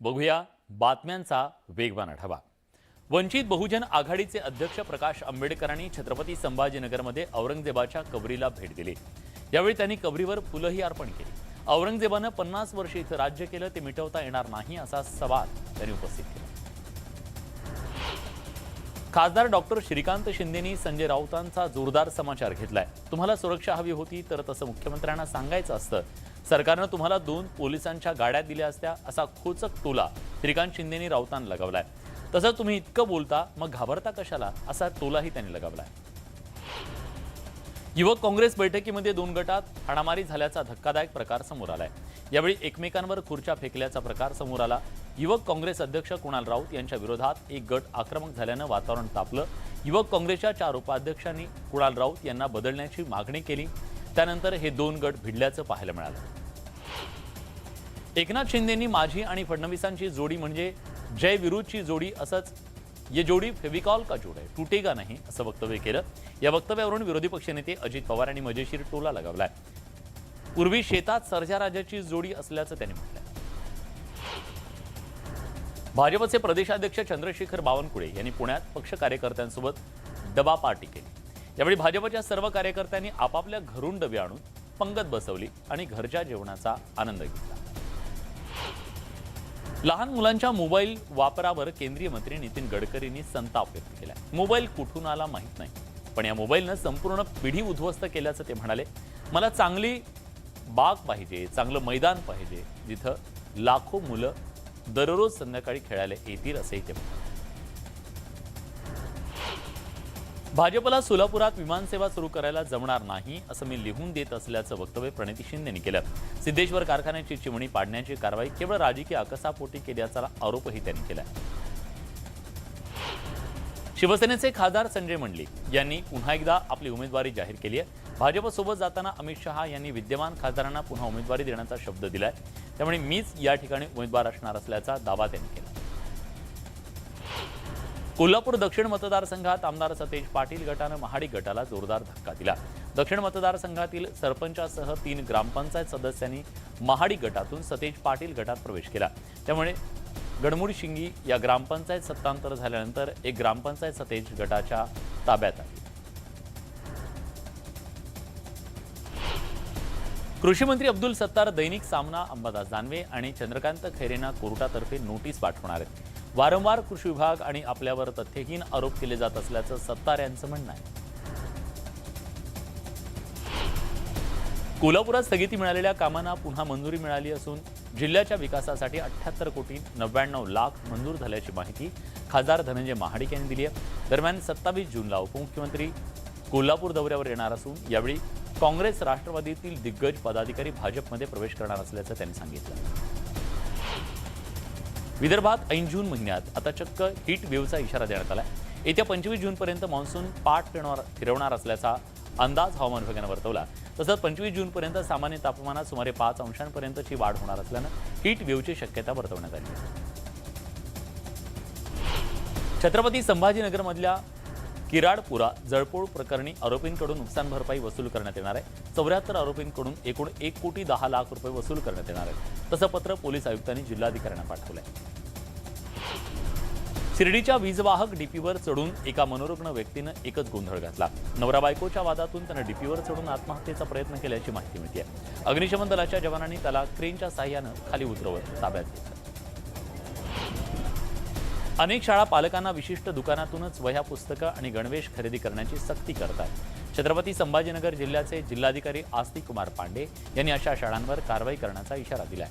बघूया बातम्यांचा वेगवान आढावा। वंचित बहुजन आघाडीचे अध्यक्ष प्रकाश आंबेडकरांनी छत्रपती संभाजीनगरमध्ये औरंगजेबाच्या कबरीला भेट दिली। यावेळी त्यांनी कबरीवर फुलंही अर्पण केली। औरंगजेबाने 50 वर्षे इथं राज्य केलं, ते मिटवता येणार नाही असा सवाल त्यांनी उपस्थित केला। खासदार डॉक्टर श्रीकांत शिंदेंनी संजय राऊतांचा जोरदार समाचार घेतलाय। तुम्हाला सुरक्षा हवी होती तर तसं मुख्यमंत्र्यांना सांगायचं असतं। सरकारने तुम्हाला 2 पोलिसांच्या गाड्या दिल्या असत्या असा खोचक टोला श्रीकांत शिंदेंनी राऊतांना लगावलाय। तसं तुम्ही इतकं बोलता मग घाबरता कशाला असा टोलाही त्यांनी लगावलाय। युवक काँग्रेस बैठकीमध्ये 2 गटात हाणामारी झाल्याचा धक्कादायक प्रकार समोर आलाय। यावेळी एकमेकांवर खुर्च्या फेकल्याचा प्रकार समोर आला। युवक काँग्रेस अध्यक्ष कुणाल राऊत यांच्या विरोधात एक गट आक्रमक झाल्याने वातावरण तापलं। युवक काँग्रेसच्या 4 उपाध्यक्षांनी कुणाल राऊत यांना बदलण्याची मागणी केली। त्यानंतर हे 2 गट भिडल्याचं पाहायला मिळालं। एकनाथ शिंदेंनी माझी आणि फडणवीसांची जोडी म्हणजे जय विरुद्धची जोडी, असंच ये जोडी फेविकॉल का जोड है, टूटेगा नहीं असं वक्तव्य केलं। या वक्तव्यावरून विरोधी पक्षनेते अजित पवार यांनी मजेशीर टोला लगावलाय। पूर्वी शेतात सर्जा राजाची जोडी असल्याचं त्यांनी म्हटलंय। भाजपचे प्रदेशाध्यक्ष चंद्रशेखर बावनकुळे यांनी पुण्यात पक्ष कार्यकर्त्यांसोबत डबा पार्टी केली। यावेळी भाजपच्या सर्व कार्यकर्त्यांनी आपापल्या घरून डबे आणून पंगत बसवली आणि घरच्या जेवणाचा आनंद घेतला। लहान मुलांच्या मोबाईल वापरावर केंद्रीय मंत्री नितीन गडकरींनी संताप व्यक्त केला। मोबाईल कुठून आला माहित नाही, पण या मोबाईलने संपूर्ण पिढी उद्ध्वस्त केल्याचं ते म्हणाले। मला चांगली बाग पाहिजे, चांगलं मैदान पाहिजे, जिथं लाखो मुलं दररोज संध्याकाळी खेळायला येतील असंही ते म्हणाले। भाजपला सोलापुरात विमानसेवा सुरू करायला जमणार नाही असं मी लिहून देत असल्याचं वक्तव्य प्रणिती शिंदेंनी केलं। सिद्धेश्वर कारखान्याची चिमणी पाडण्याची कारवाई केवळ राजकीय आकसापोटी केल्याचा आरोपही त्यांनी केला। शिवसेनेचे खासदार संजय मंडलिक यांनी पुन्हा एकदा आपली उमेदवारी जाहीर केली आहे। भाजपसोबत जाताना अमित शहा यांनी विद्यमान खासदारांना पुन्हा उमेदवारी देण्याचा शब्द दिलाय, त्यामुळे मीच या ठिकाणी उमेदवार असणार असल्याचा दावा त्यांनी केला। कोल्हापूर दक्षिण मतदारसंघात आमदार सतेज पाटील गटाने महाडी गटाला जोरदार धक्का दिला। दक्षिण मतदारसंघातील सरपंचासह 3 ग्रामपंचायत सदस्यांनी महाडी गटातून सतेज पाटील गटात प्रवेश केला। त्यामुळे गडमुडशिंगी या ग्रामपंचायत सत्तांतर झाल्यानंतर एक ग्रामपंचायत सतेज गटाच्या ताब्यात आली। कृषी मंत्री अब्दुल सत्तार दैनिक सामना अंबादास दानवे आणि चंद्रकांत खैरेंना कोर्टातर्फे नोटीस पाठवणार आहेत। वारंवार कृषी विभाग आणि आपल्यावर तथ्यहीन आरोप केले जात असल्याचं सत्तार यांचं म्हणणं आहे। कोल्हापुरात स्थगिती मिळालेल्या कामांना पुन्हा मंजुरी मिळाली असून जिल्ह्याच्या विकासासाठी 78 कोटी 99 लाख मंजूर झाल्याची माहिती खासदार धनंजय महाडिक यांनी दिली आहे। दरम्यान 27 जूनला उपमुख्यमंत्री कोल्हापूर दौऱ्यावर येणार असून यावेळी काँग्रेस राष्ट्रवादीतील दिग्गज पदाधिकारी भाजपमध्ये प्रवेश करणार असल्याचं त्यांनी सांगितलं। विदर्भात ऐन जून महिन्यात आता चक्क हीट वेव्हचा इशारा देण्यात आला। येत्या 25 जूनपर्यंत मान्सून पाठ फिरवणार असल्याचा अंदाज हवामान विभागाने वर्तवला। तसंच 25 जूनपर्यंत सामान्य तापमानात सुमारे 5 अंशांपर्यंतची वाढ होणार असल्यानं हीट वेव्हची शक्यता वर्तवण्यात आली आहे। छत्रपती संभाजीनगरमधल्या किराडपुरा जळपोळ प्रकरणी आरोपींकडून नुकसान भरपाई वसूल करण्यात येणार आहे। 74 आरोपींकडून एकूण 1 कोटी 10 लाख रुपये वसूल करण्यात येणार आहे। तसं पत्र पोलीस आयुक्तांनी जिल्हाधिकाऱ्यांना पाठवलंय। शिर्डीच्या वीजवाहक डीपीवर चढून एका मनोरुग्ण व्यक्तीनं एकच गोंधळ घातला। नवरा बायकोच्या वादातून त्यानं डीपीवर चढून आत्महत्येचा प्रयत्न केल्याची माहिती मिळते। अग्निशमन दलाच्या जवानांनी त्याला क्रेनच्या साहाय्यानं खाली उतरवत ताब्यात घेतलं। अनेक शाळा पालकांना विशिष्ट दुकानातूनच वह्या, पुस्तकं आणि गणवेश खरेदी करण्याची सक्ती करतात। छत्रपती संभाजीनगर जिल्ह्याचे जिल्हाधिकारी आस्तिक कुमार पांडे यांनी अशा शाळांवर कारवाई करण्याचा इशारा दिलाय।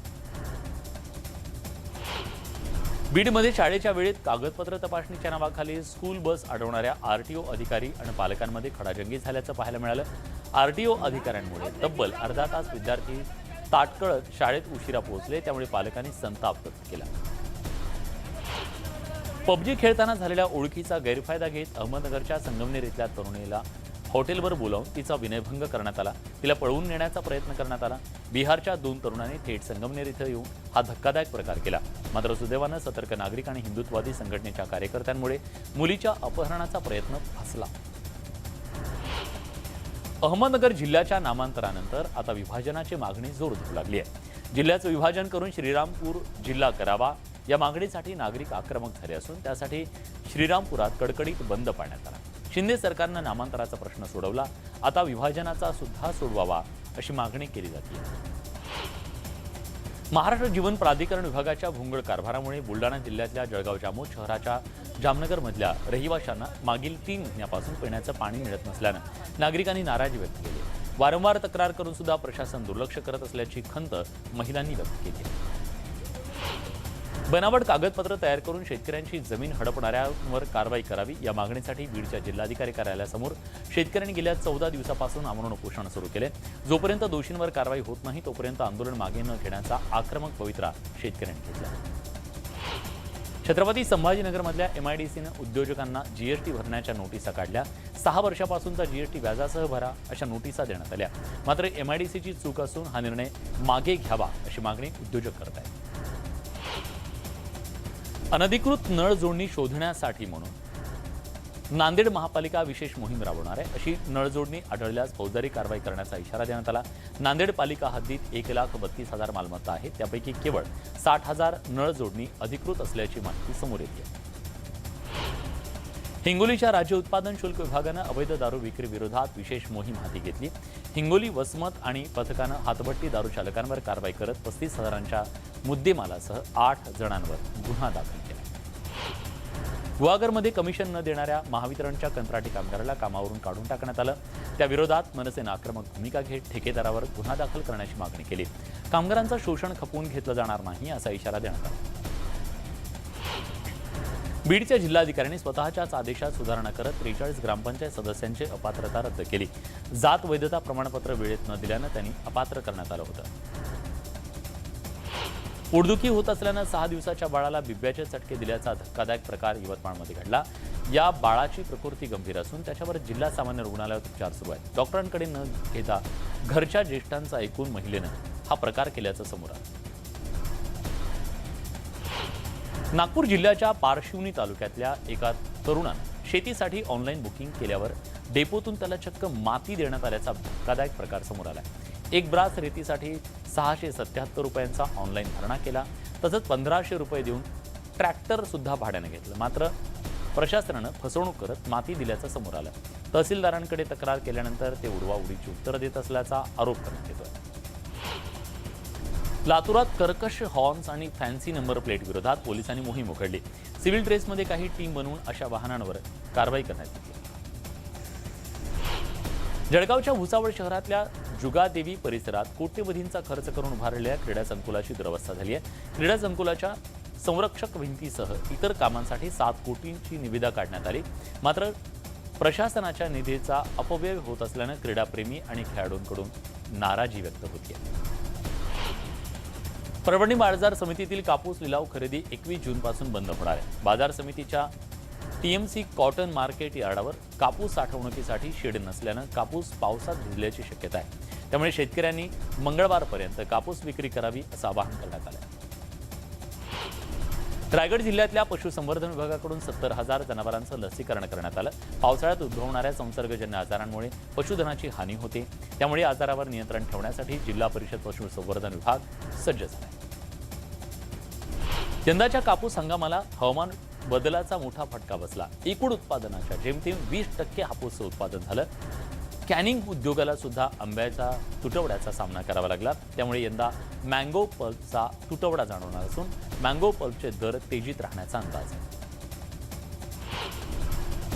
बीडमध्ये शाळेच्या वेळेत कागदपत्र तपासणीच्या नावाखाली स्कूल बस अडवणाऱ्या आरटीओ अधिकारी आणि पालकांमध्ये खडाजंगी झाल्याचं पाहायला मिळालं। आरटीओ अधिकाऱ्यांमुळे तब्बल अर्धा तास विद्यार्थी ताटकळत शाळेत उशिरा पोहोचले, त्यामुळे पालकांनी संताप व्यक्त केला। पबजी खेळताना झालेल्या ओळखीचा गैरफायदा घेत अहमदनगरच्या संगमनेर इथल्या तरुणीला हॉटेलवर बोलावून तिचा विनयभंग करण्यात आला। तिला पळवून नेण्याचा प्रयत्न करण्यात आला। बिहारच्या 2 तरुणांनी थेट संगमनेर इथं येऊन हा धक्कादायक प्रकार केला। मात्र सुदैवानं सतर्क नागरिक आणि हिंदुत्ववादी संघटनेच्या कार्यकर्त्यांमुळे मुलीच्या अपहरणाचा प्रयत्न फसला। अहमदनगर जिल्ह्याच्या नामांतरानंतर आता विभाजनाची मागणी जोर धरू लागली आहे। जिल्ह्याचं विभाजन करून श्रीरामपूर जिल्हा करावा या मागणीसाठी नागरिक आक्रमक झाले असून त्यासाठी श्रीरामपुरात कडकडीत बंद पाळण्यात आला. शिंदे सरकारनं नामांतराचा प्रश्न सोडवला, आता विभाजनाचा सुद्धा सोडवावा अशी मागणी केली जाते. महाराष्ट्र जीवन प्राधिकरण विभागाच्या भोंगळ कारभारामुळे बुलढाणा जिल्ह्यातल्या जळगाव जामोद शहराच्या जामनगरमधल्या रहिवाशांना मागील 3 महिन्यापासून पिण्याचं पाणी मिळत नसल्यानं नागरिकांनी नाराजी व्यक्त केली. वारंवार तक्रार करून सुद्धा प्रशासन दुर्लक्ष करत असल्याची खंत महिलांनी व्यक्त केली. बनावट कागदपत्र तयार करून शेतकऱ्यांची जमीन हडपणाऱ्यांवर कारवाई करावी या मागणीसाठी बीडच्या जिल्हाधिकारी कार्यालयासमोर शेतकऱ्यांनी गेल्या 14 दिवसापासून आमरण उपोषण सुरू केले. जोपर्यंत दोषींवर कारवाई होत नाही तोपर्यंत आंदोलन मागे न घेण्याचा आक्रमक पवित्रा शेतकऱ्यांनी घेतला. छत्रपती संभाजीनगरमधल्या MIDCनं उद्योजकांना GST भरण्याच्या नोटिसा काढल्या. 6 वर्षापासूनचा GST व्याजासह भरा अशा नोटिसा देण्यात आल्या. मात्र MIDCची चूक असून हा निर्णय मागे घ्यावा अशी मागणी उद्योजक करत आहेत. अनधिकृत नळ जोडणी शोधण्यासाठी म्हणून नांदेड महापालिका विशेष मोहीम राबवणार आहे. अशी नळ जोडणी आढळल्यास फौजदारी कारवाई करण्याचा इशारा देण्यात आला. नांदेड पालिका हद्दीत 1,32,000 मालमत्ता आहेत. त्यापैकी केवळ 60,000 नळ जोडणी अधिकृत असल्याची माहिती समोर येते. हिंगोलीच्या राज्य उत्पादन शुल्क विभागानं अवैध दारू विक्री विरोधात विशेष मोहीम हाती घेतली. हिंगोली, वसमत आणि पथकानं हातभट्टी दारू चालकांवर कारवाई करत 35,000च्या मुद्देमालासह 8 जणांवर गुन्हा दाखल केला. गुहागरमध्ये कमिशन न देणाऱ्या महावितरणच्या कंत्राटी कामगाराला कामावरून काढून टाकण्यात आलं. त्याविरोधात मनसेनं आक्रमक भूमिका घेत ठेकेदारावर गुन्हा दाखल करण्याची मागणी केली. कामगारांचं शोषण खपवून घेतलं जाणार नाही असा इशारा देण्यात आला. बीडच्या जिल्हाधिकाऱ्यांनी स्वतःच्याच आदेशात सुधारणा करत 43 ग्रामपंचायत सदस्यांची अपात्रता रद्द केली. जात वैधता प्रमाणपत्र वेळेत न दिल्यानं त्यांनी अपात्र करण्यात आलं होतं. पोटदुखी होत असल्यानं 6 दिवसाच्या बाळाला बिब्याचे चटके दिल्याचा धक्कादायक प्रकार यवतमाळमध्ये घडला. या बाळाची प्रकृती गंभीर असून त्याच्यावर जिल्हा सामान्य रुग्णालयात उपचार सुरू आहेत. डॉक्टरांकडे न घेता घरच्या ज्येष्ठांचं ऐकून महिलेनं हा प्रकार केल्याचं समोर आलं. नागपूर जिल्ह्याच्या पारशिवनी तालुक्यातल्या एका तरुणानं शेतीसाठी ऑनलाईन बुकिंग केल्यावर डेपोतून त्याला चक्क माती देण्यात आल्याचा धक्कादायक प्रकार समोर आला. एक ब्रास रेतीसाठी 677 रुपयांचा ऑनलाईन भरणा केला. तसंच 1500 रुपये देऊन ट्रॅक्टर सुद्धा भाड्यानं घेतलं. मात्र प्रशासनानं फसवणूक करत माती दिल्याचं समोर आलं. तहसीलदारांकडे तक्रार केल्यानंतर ते उडवाउडीची उत्तरं देत असल्याचा आरोप करण्यात येतोय. लातूरात कर्कश हॉर्न्स आणि फॅन्सी नंबर प्लेट विरोधात पोलिसांनी मोहीम उघडली. सिव्हिल ड्रेसमध्ये काही टीम बनवून अशा वाहनांवर कारवाई करण्यात आली. जळगावच्या भुसावळ शहरातल्या जुगादेवी परिसरात कोट्यवधींचा खर्च करून उभारलेल्या क्रीडा संकुलाची दुरवस्था झाली आहे. क्रीडा संकुलाच्या संरक्षक भिंतीसह इतर कामांसाठी 7 कोटींची निविदा काढण्यात आली. मात्र प्रशासनाच्या निधीचा अपव्यय होत असल्यानं क्रीडाप्रेमी आणि खेळाडूंकडून नाराजी व्यक्त होती आहे. परभणी बाजार समितीतील कापूस लिलाव खरेदी 21 जूनपासून बंद होणार आहे. बाजार समितीच्या TMC कॉटन मार्केट यार्डावर कापूस साठवणुकीसाठी शेड नसल्यानं कापूस पावसात भिजल्याची शक्यता आहे. त्यामुळे शेतकऱ्यांनी मंगळवारपर्यंत कापूस विक्री करावी असं आवाहन करण्यात आलं. रायगड जिल्ह्यातल्या पशुसंवर्धन विभागाकडून 70,000 जनावरांचं लसीकरण करण्यात आलं. पावसाळ्यात उद्भवणाऱ्या संसर्गजन्य आजारांमुळे पशुधनाची हानी होते. त्यामुळे आजारावर नियंत्रण ठेवण्यासाठी जिल्हा परिषद पशुसंवर्धन विभाग सज्ज झाला. यंदाच्या कापूस हंगामाला हवामान बदलाचा मोठा फटका बसला. एकूण उत्पादनाच्या जेमतेम 20% हापूसचं उत्पादन झालं. कॅनिंग उद्योगाला सुद्धा आंब्याच्या तुटवड्याचा सामना करावा लागला. त्यामुळे यंदा मँगो पल्पचा तुटवडा जाणवणार असून मँगो पल्पचे दर तेजीत राहण्याचा अंदाज आहे.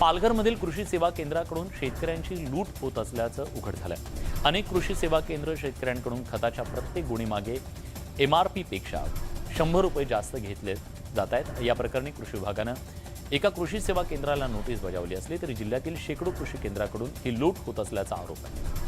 पालघरमधील कृषी सेवा केंद्राकडून शेतकऱ्यांची लूट होत असल्याचं उघड झालं. अनेक कृषी सेवा केंद्र शेतकऱ्यांकडून खताच्या प्रत्येक गुणीमागे MRP पेक्षा 100 रुपये जास्त घेतले जात आहेत. या प्रकरणी कृषी विभागानं एका कृषी सेवा केंद्राला नोटीस बजावली असली तरी जिल्ह्यातील शेकडो कृषी केंद्राकडून ही लूट होत असल्याचा आरोप आहे.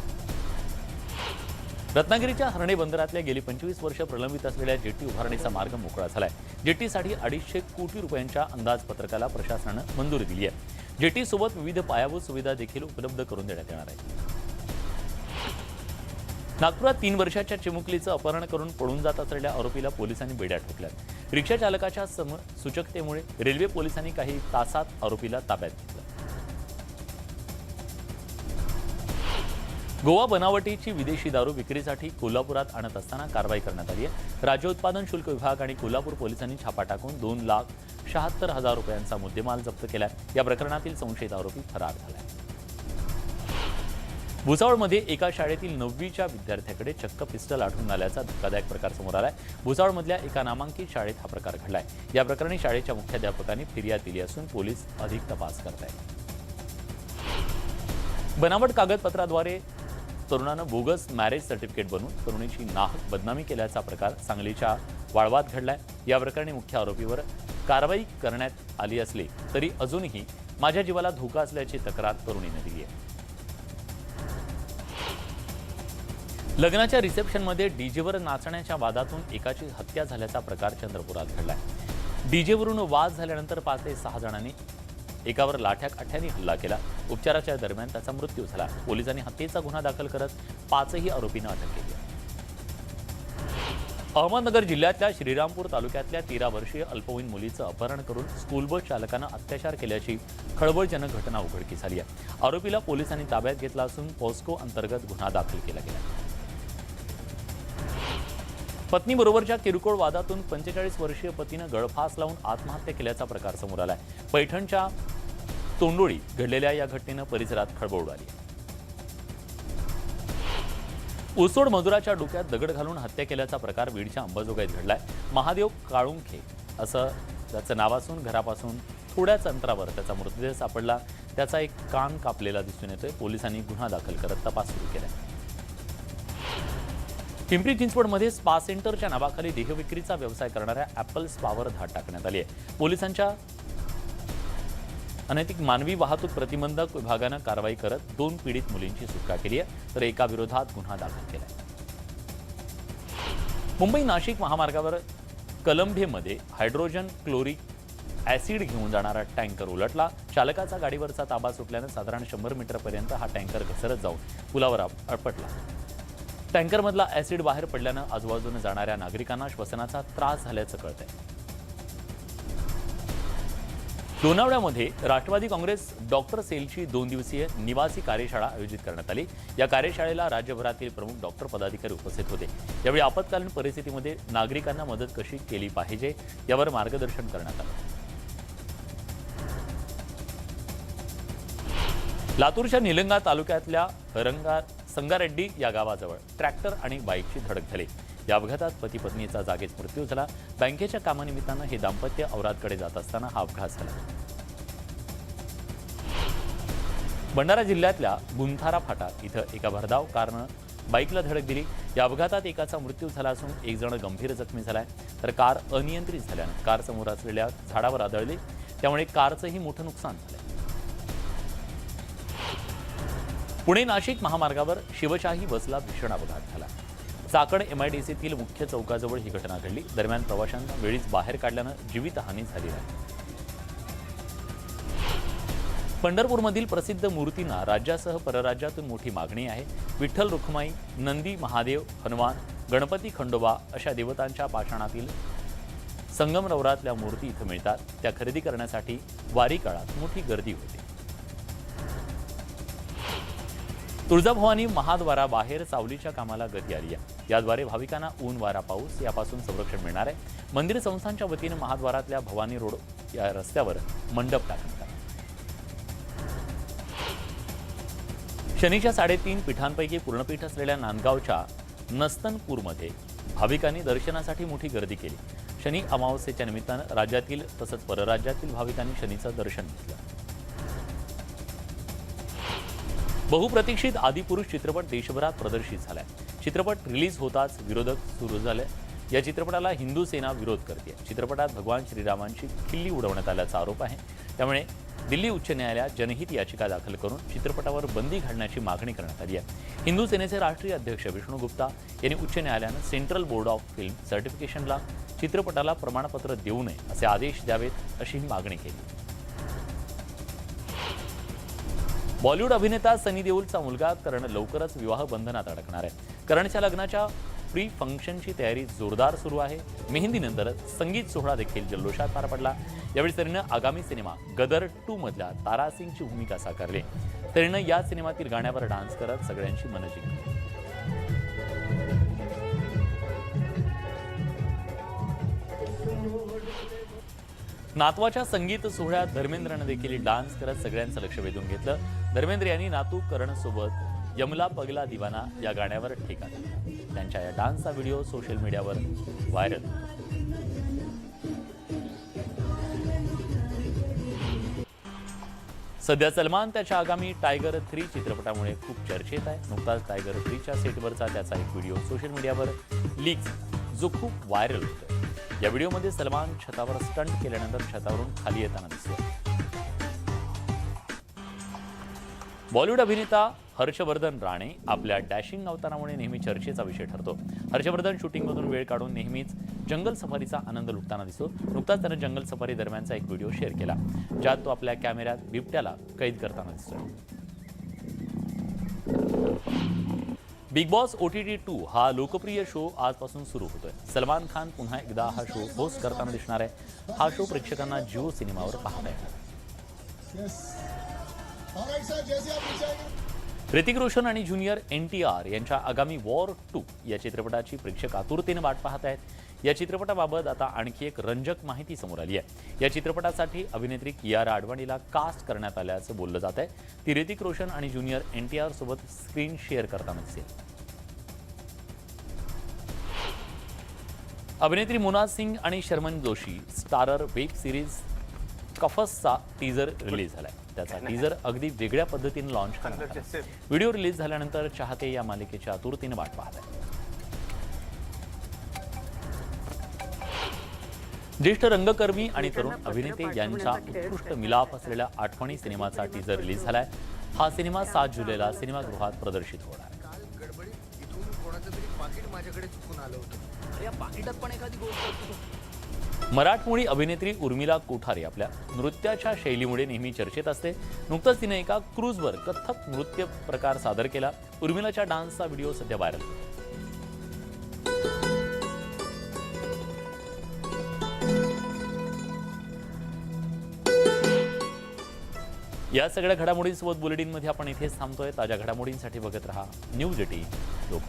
रत्नागिरीच्या हर्णे बंदरातल्या गेली 25 वर्ष प्रलंबित असलेल्या जेटी उभारणीचा मार्ग मोकळा झालाय. जेटीसाठी 250 कोटी रुपयांच्या अंदाजपत्रकाला प्रशासनानं मंजुरी दिली आहे. जेटीसोबत विविध पायाभूत सुविधा देखील उपलब्ध करून देण्यात येणार आहेत. नागपुरात 3 वर्षाच्या चिमुकलीचं अपहरण करून पळून जात असलेल्या आरोपीला पोलिसांनी बेड्या ठोकल्यात. रिक्षा चालकाच्या सूचकतेमुळे रेल्वे पोलिसांनी काही तासात आरोपीला ताब्यात घेतलं. गोवा बनावटीची विदेशी दारू विक्रीसाठी कोल्हापुरात आणत असताना कारवाई करण्यात आली आहे। राज्य उत्पादन शुल्क विभाग आणि कोल्हापूर पोलिसांनी छापा टाकून 2,76,000 रुपयांचा मुद्देमाल जप्त केलाय। या प्रकरणातील संशयित आरोपी फरार झालाय। भुसावळमध्ये एका शाळेतील 9वीच्या विद्यार्थ्याकडे चक्क पिस्टल आढळून आल्याचा धक्कादायक प्रकार समोर आलाय। भुसावळमधल्या एका नामांकित शाळेत हा प्रकार घडलाय। या प्रकरणी शाळेच्या मुख्याध्यापकांनी फिर्याद दिली असून पोलीस अधिक तपास करत आहेत। बनावट कागदपत्राद्वारे तरुणानं बोगस मॅरेज सर्टिफिकेट बनवून तरुणीची नाहक बदनामी केल्याचा प्रकार सांगलीच्या वाळवात घडलाय। या प्रकरणी मुख्य आरोपीवर कारवाई करण्यात आली असली तरी अजूनही माझ्या जीवाला धोका असल्याची तक्रार तरुणीने दिली आहे। लग्नाच्या रिसेप्शनमध्ये डीजेवर नाचण्याच्या वादातून एकाची हत्या झाल्याचा प्रकार चंद्रपुरात घडलाय। डीजेवरून वाद झाल्यानंतर 5 ते 6 जणांनी एकावर लाठ्या-काठ्यांनी हल्ला केला। उपचाराच्या दरम्यान त्याचा मृत्यू झाला। पोलिसांनी हत्येचा गुन्हा दाखल करत 5ही आरोपींना अटक केली आहे। अहमदनगर जिल्ह्यातल्या श्रीरामपूर तालुक्यातल्या 13 वर्षीय अल्पवयीन मुलीचं अपहरण करून स्कूल बस चालकानं अत्याचार केल्याची खळबळजनक घटना उघडकीस आली आहे। आरोपीला पोलिसांनी ताब्यात घेतला असून पॉस्को अंतर्गत गुन्हा दाखल केला गेला। पत्नीबरोबरच्या किरकोळ वादातून 45 वर्षीय पतीनं गळफास लावून आत्महत्या केल्याचा प्रकार समोर आलाय। पैठणच्या तोंडोळी घडलेल्या या घटनेनं परिसरात खळबळ उडाली। ऊसतोड मजुराच्या डोक्यात दगड घालून हत्या केल्याचा प्रकार बीडच्या अंबाजोगाईत घडलाय। महादेव काळुंखे असं त्याचं नाव असून घरापासून थोड्याच अंतरावर त्याचा मृतदेह सापडला। त्याचा एक कान कापलेला दिसून येतोय। पोलिसांनी गुन्हा दाखल करत तपास सुरू केलाय। पिंपरी चिंचवडमध्ये स्पा सेंटरच्या नावाखाली देहविक्रीचा व्यवसाय करणाऱ्या ॲपल स्पावर धाड टाकण्यात आली आहे। पोलिसांच्या अनैतिक मानवी वाहतूक प्रतिबंधक विभागानं कारवाई करत 2 पीडित मुलींची सुटका केली आहे तर एका विरोधात गुन्हा दाखल केला आहे। मुंबई नाशिक महामार्गावर कलंभेमध्ये हायड्रोजन क्लोरिक ॲसिड घेऊन जाणारा टँकर उलटला। चालकाचा गाडीवरचा ताबा सुटल्यानं साधारण 100 मीटरपर्यंत हा टँकर घसरत जाऊन पुलावर आपटला। टँकरमधला ॲसिड बाहेर पडल्यानं आजूबाजूने जाणाऱ्या नागरिकांना श्वसनाचा त्रास झाल्याचं कळतंय। लोणावळ्यामध्ये राष्ट्रवादी काँग्रेस डॉक्टर सेलची 2 दिवसीय निवासी कार्यशाळा आयोजित करण्यात आली। या कार्यशाळेला राज्यभरातील प्रमुख डॉक्टर पदाधिकारी उपस्थित होते। यावेळी आपत्कालीन परिस्थितीमध्ये नागरिकांना मदत कशी केली पाहिजे यावर मार्गदर्शन करण्यात आलं। लातूरच्या निलंगा तालुक्यातल्या संगारेड्डी या गावाजवळ ट्रॅक्टर आणि बाईकची धडक झाली। या अपघातात पती पत्नीचा जागीच मृत्यू झाला। बँकेच्या कामानिमित्तानं हे दाम्पत्य औरादकडे जात असताना हा अपघात झाला। भंडारा जिल्ह्यातल्या गुंथारा फाटा इथं एका भरधाव कारनं बाईकला धडक दिली। या अपघातात एकाचा मृत्यू झाला असून एक जण गंभीर जखमी झालाय तर कार अनियंत्रित झाल्यानं कार समोर असलेल्या झाडावर आदळली। त्यामुळे कारचंही मोठं नुकसान झालंय। पुणे नाशिक महामार्गावर शिवशाही बसला भीषण अपघात झाला। चाकण MIDCतील मुख्य चौकाजवळ ही घटना घडली। दरम्यान प्रवाशांना वेळीच बाहेर काढल्यानं जीवितहानी झाली नाही। पंढरपूरमधील प्रसिद्ध मूर्तींना राज्यासह परराज्यातून मोठी मागणी आहे। विठ्ठल रुक्माई, नंदी महादेव, हनुमान, गणपती खंडोबा अशा देवतांच्या पाषाणातील संगमरवरातल्या मूर्ती इथं मिळतात। त्या खरेदी करण्यासाठी वारी काळात मोठी गर्दी होते। तुळजाभवानी महाद्वाराबाहेर सावलीच्या कामाला गती आली आहे। याद्वारे भाविकांना ऊन वारा पाऊस यापासून संरक्षण मिळणार आहे। मंदिर संस्थांच्या वतीने महाद्वारातल्या भवानी रोड या रस्त्यावर मंडप टाकण्यात आला। शनीच्या 3.5 पीठांपैकी पूर्णपीठ असलेल्या नांदगावच्या नस्तनपूरमध्ये भाविकांनी दर्शनासाठी मोठी गर्दी केली। शनी अमावस्येच्या निमित्तानं राज्यातील तसंच परराज्यातील भाविकांनी शनीचं दर्शन घेतलं। बहुप्रतीक्षित आदिपुरुष चित्रपट देशभरात प्रदर्शित झालाय। चित्रपट रिलीज होताच विरोधक सुरू झाले। या चित्रपटाला हिंदू सेना विरोध करते। चित्रपटात भगवान श्रीरामांची खिल्ली उडवण्यात आल्याचा आरोप आहे। त्यामुळे दिल्ली उच्च न्यायालयात जनहित याचिका दाखल करून चित्रपटावर बंदी घालण्याची मागणी करण्यात आली आहे। हिंदू सेनेचे राष्ट्रीय अध्यक्ष विष्णू गुप्ता यांनी उच्च न्यायालयानं सेंट्रल बोर्ड ऑफ फिल्म सर्टिफिकेशनला चित्रपटाला प्रमाणपत्र देऊ नये असे आदेश द्यावेत अशी मागणी केली। बॉलिवूड अभिनेता सनी देओलचा मुलगा करण लवकरच विवाह बंधनात अडकणार आहे। करणच्या लग्नाच्या प्री फंक्शनची तयारी जोरदार सुरू आहे। मेहंदीनंतर संगीत सोहळा देखील जल्लोषात पार पडला। यावेळी सनीनं आगामी सिनेमा गदर 2 मधल्या तारा सिंगची भूमिका साकारली। तरीनं या सिनेमातील गाण्यावर डान्स करत सगळ्यांची मनं जिंकली. नातवाच्या संगीत सोहळ्यात धर्मेंद्रनं देखील डान्स करत सगळ्यांचं लक्ष वेधून घेतलं. धर्मेंद्र यांनी नातू करणसोबत यमला पगला दिवाना या गाण्यावर ठेका दिला. त्यांच्या या डान्सचा व्हिडिओ सोशल मीडियावर व्हायरल. सध्या सलमान त्याच्या आगामी टायगर 3 चित्रपटामुळे खूप चर्चेत आहे. नुकताच टायगर 3च्या सेटवरचा त्याचा एक व्हिडिओ सोशल मीडियावर लीक झाला, जो खूप व्हायरल होतोय. या व्हिडिओमध्ये सलमान छतावर स्टंट केल्यानंतर छतावरून खाली येताना दिसतो. बॉलिवूड अभिनेता हर्षवर्धन राणे आपल्या डॅशिंग अवतारामुळे नेहमी चर्चेचा विषय ठरतो. हर्षवर्धन शूटिंगमधून वेळ काढून नेहमीच जंगल सफारीचा आनंद लुटताना दिसतो. नुकताच त्यानं जंगल सफारी दरम्यानचा एक व्हिडिओ शेअर केला, ज्यात तो आपल्या कॅमेऱ्यात बिबट्याला कैद करताना दिसतोय. बिग बॉस OTT 2 हा लोकप्रिय शो आजपासून सुरू होतोय. सलमान खान पुन्हा एकदा हा शो होस्ट करताना दिसणार आहे. हा शो प्रेक्षकांना जिओ सिनेमावर पाहता येणार. ऋतिक रोशन आणि ज्युनियर NTR यांच्या आगामी वॉर 2 या चित्रपटाची प्रेक्षक आतुरतेने वाट पाहत आहेत. या चित्रपटाबाबत आता आणखी एक रंजक माहिती समोर आली आहे. या चित्रपटासाठी अभिनेत्री कियारा आडवाणीला कास्ट करण्यात आल्याचं बोललं जात आहे. ती ऋतिक रोशन आणि ज्युनियर NTR सोबत स्क्रीन शेअर करताना दिसेल. अभिनेत्री मोनाज सिंग आणि Sharman Joshi starrer web series कफसचा टीजर रिलीज झालाय. त्याचा टीजर अगदी वेगळ्या पद्धतीने लॉन्च करण्यात आला. व्हिडिओ रिलीज झाल्यानंतर चाहते या मालिकेच्या आतुरतेने वाट पाहत आहेत. ज्येष्ठ रंगकर्मी आणि तरुण अभिनेते यांचा उत्कृष्ट मिलाप असलेल्या आठवणी सिनेमाचा टीजर रिलीज झालाय. हा सिनेमा 7 जुलैला सिनेमागृहात प्रदर्शित होणार आहे. मराठमोळी अभिनेत्री उर्मिला कोठारे आपल्या नृत्याच्या शैलीमुळे नेहमी चर्चेत असते. नुकतंच तिने एका क्रूजवर कथ्थक नृत्य प्रकार सादर केला. उर्मिलाच्या डान्सचा व्हिडिओ सध्या व्हायरल. या सगळ्या घडामोडींसोबत बुलेटिनमध्ये आपण इथेच थांबतोय. ताज्या घडामोडींसाठी बघत रहा न्यूज 18 लोक.